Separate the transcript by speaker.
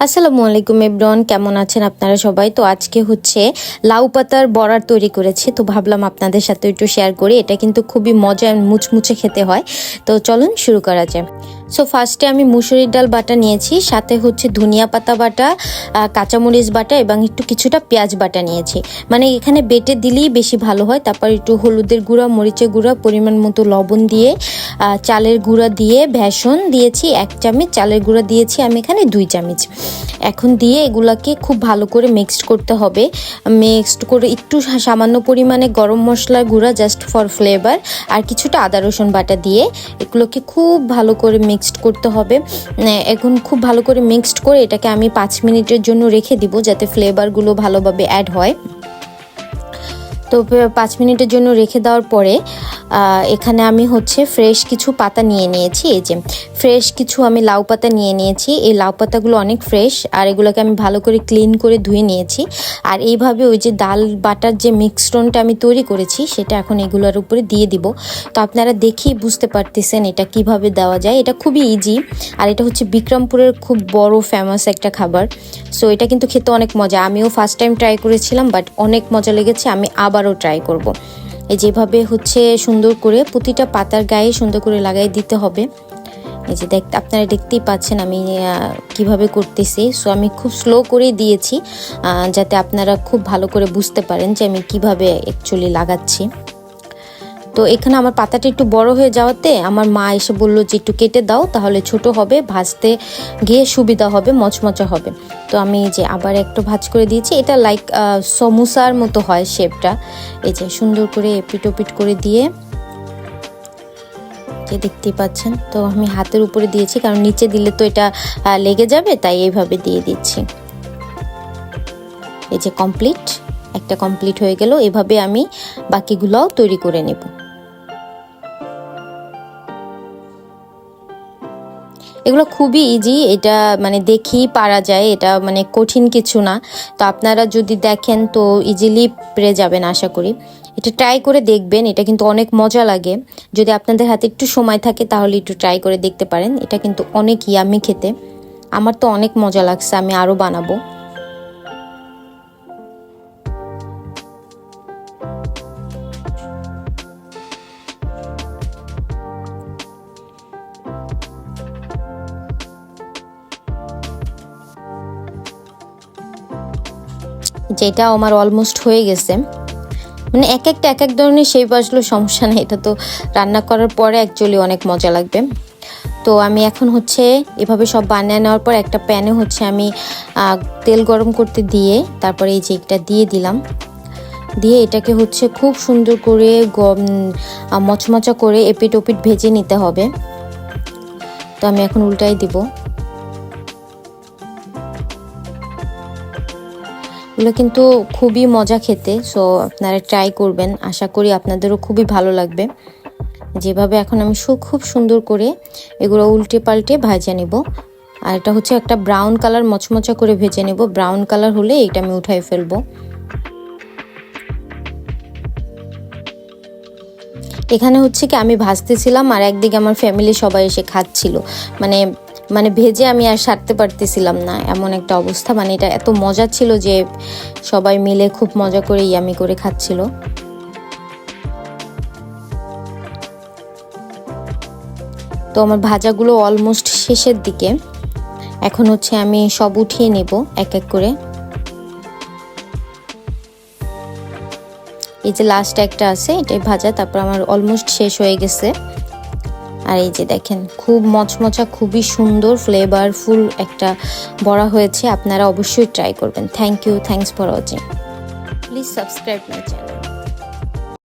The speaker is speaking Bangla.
Speaker 1: আসসালামু আলাইকুম এভরিওয়ান, কেমন আছেন আপনারা সবাই? তো আজকে হচ্ছে লাউ পাতার বড়া তৈরি করেছি, তো ভাবলাম আপনাদের সাথে একটু শেয়ার করি। এটা কিন্তু খুবই মজা, মুচমুচে খেতে হয়। তো চলুন শুরু করা যায়। সো ফার্স্টে আমি মুসুরির ডাল বাটা নিয়েছি, সাথে হচ্ছে ধনিয়া পাতা বাটা, কাঁচামরিচ বাটা এবং একটু কিছুটা পেঁয়াজ বাটা নিয়েছি। মানে এখানে বেটে দিলেই বেশি ভালো হয়। তারপর একটু হলুদের গুঁড়া, মরিচের গুঁড়া, পরিমাণ মতো লবণ দিয়ে, চালের গুঁড়া দিয়ে, বেসন দিয়েছি 1 চামচ, চালের গুঁড়া দিয়েছি আমি এখানে 2 চামচ। এখন দিয়ে এগুলাকে খুব ভালো করে মিক্সড করতে হবে। মিক্সড করে একটু সামান্য পরিমাণে গরম মশলার গুঁড়া জাস্ট ফর ফ্লেভার, আর কিছুটা আদা রসুন বাটা দিয়ে এগুলোকে খুব ভালো করে মিক্সড করতে হবে। এখন খুব ভালো করে মিক্সড করে এটাকে আমি 5 মিনিটের জন্য রেখে দিব, যাতে ফ্লেভারগুলো ভালোভাবে অ্যাড হয়। তো 5 মিনিটের জন্য রেখে দেওয়ার পরে এখানে আমি হচ্ছে ফ্রেশ কিছু পাতা নিয়ে নিয়েছি। এই যে ফ্রেশ কিছু আমি লাউ পাতা নিয়ে নিয়েছি। এই লাউ পাতাগুলো অনেক ফ্রেশ, আর এগুলোকে আমি ভালো করে ক্লিন করে ধুয়ে নিয়েছি। আর এইভাবে ওই যে ডাল বাটার যে মিক্সডটা আমি তৈরি করেছি সেটা এখন এগুলোর উপরে দিয়ে দিব। তো আপনারা দেখেই বুঝতে পারতেছেন এটা কিভাবে দেওয়া যায়। এটা খুবই ইজি, আর এটা হচ্ছে বিক্রমপুরের খুব বড় ফেমাস একটা খাবার। সো এটা কিন্তু খেতে অনেক মজা। আমিও ফার্স্ট টাইম ট্রাই করেছিলাম, বাট অনেক মজা লেগেছে। আমি আবারও ট্রাই করব। এই যেভাবে হচ্ছে সুন্দর করে প্রতিটা পাতার গায়ে সুন্দর করে লাগাই দিতে হবে। এই যে আপনারা দেখতেই পাচ্ছেন আমি কিভাবে করতেছি। সো আমি খুব স্লো করেই দিয়েছি, যাতে আপনারা খুব ভালো করে বুঝতে পারেন যে আমি কিভাবে অ্যাকচুয়ালি লাগাচ্ছি। তো এখানে আমার পাতাটা একটু বড় হয়ে যাওয়াতে আমার মা এসে বলল যে একটু কেটে দাও, তাহলে ছোট হবে, ভাজতে গিয়ে সুবিধা হবে, মচমচা হবে। তো আমি যে আবার একটু ভাজ করে দিয়েছি। এটা লাইক সমোসার মতো হয় শেপটা। এই যে সুন্দর করে এপিট ওপিট করে দিয়ে, যে দেখতেই পাচ্ছেন। তো আমি হাতের উপরে দিয়েছি, কারণ নিচে দিলে তো এটা লেগে যাবে, তাই এইভাবে দিয়ে দিচ্ছি। এই যে কমপ্লিট, একটা কমপ্লিট হয়ে গেল। এভাবে আমি বাকিগুলোও তৈরি করে নেব। এগুলো খুবই ইজি, এটা মানে দেখেই পারা যায়, এটা মানে কঠিন কিছু না। তো আপনারা যদি দেখেন তো ইজিলি পেরে যাবেন আশা করি। এটা ট্রাই করে দেখবেন, এটা কিন্তু অনেক মজা লাগে। যদি আপনাদের হাতে একটু সময় থাকে তাহলে একটু ট্রাই করে দেখতে পারেন। এটা কিন্তু অনেক ইয়ামি খেতে, আমার তো অনেক মজা লাগছে, আমি আরও বানাবো। যেটা আমার অলমোস্ট হয়ে গেছে। মানে এক এক ধরনের শেপ আসলো, সমস্যা নেই, এটা তো রান্না করার পরে অ্যাকচুয়ালি অনেক মজা লাগবে। তো আমি এখন হচ্ছে এভাবে সব বানিয়ে নেওয়ার পর একটা প্যানে হচ্ছে আমি তেল গরম করতে দিয়ে, তারপরে এই যে এটা দিয়ে দিলাম। দিয়ে এটাকে হচ্ছে খুব সুন্দর করে মচমচা করে এপিট ওপিট ভেজে নিতে হবে। তো আমি এখন উল্টাই দিব। এগুলো কিন্তু খুবই মজা খেতে। সো আপনারা ট্রাই করবেন, আশা করি আপনাদেরও খুবই ভালো লাগবে। যেভাবে এখন আমি খুব সুন্দর করে এগুলো উল্টে পাল্টে ভেজে নেব। আর এটা হচ্ছে একটা ব্রাউন কালার মচমচা করে ভেজে নেব। ব্রাউন কালার হলে এটা আমি উঠাই ফেলবো। এখানে হচ্ছে কি আমি ভাজতেছিলাম, আর একদিকে আমার ফ্যামিলি সবাই এসে খাচ্ছিল। মানে ভেজে আমি আর সারতে পারতেছিলাম না, এমন একটা অবস্থা। মানে এটা এত মজা ছিল যে সবাই মিলে খুব মজা করে ইয়ামি করে খাচ্ছিল। তো আমার ভাজাগুলো অলমোস্ট শেষের দিকে। এখন হচ্ছে আমি সব উঠিয়ে নেব এক এক করে। এই যে লাস্ট একটা আছে, এটাই ভাজা, তারপর আমার অলমোস্ট শেষ হয়ে গেছে। আর এই যে দেখেন খুব মচমচা, খুবই সুন্দর ফ্লেভারফুল একটা বড়া হয়েছে। আপনারা অবশ্যই ট্রাই করবেন। Thanks for watching. Please subscribe my channel.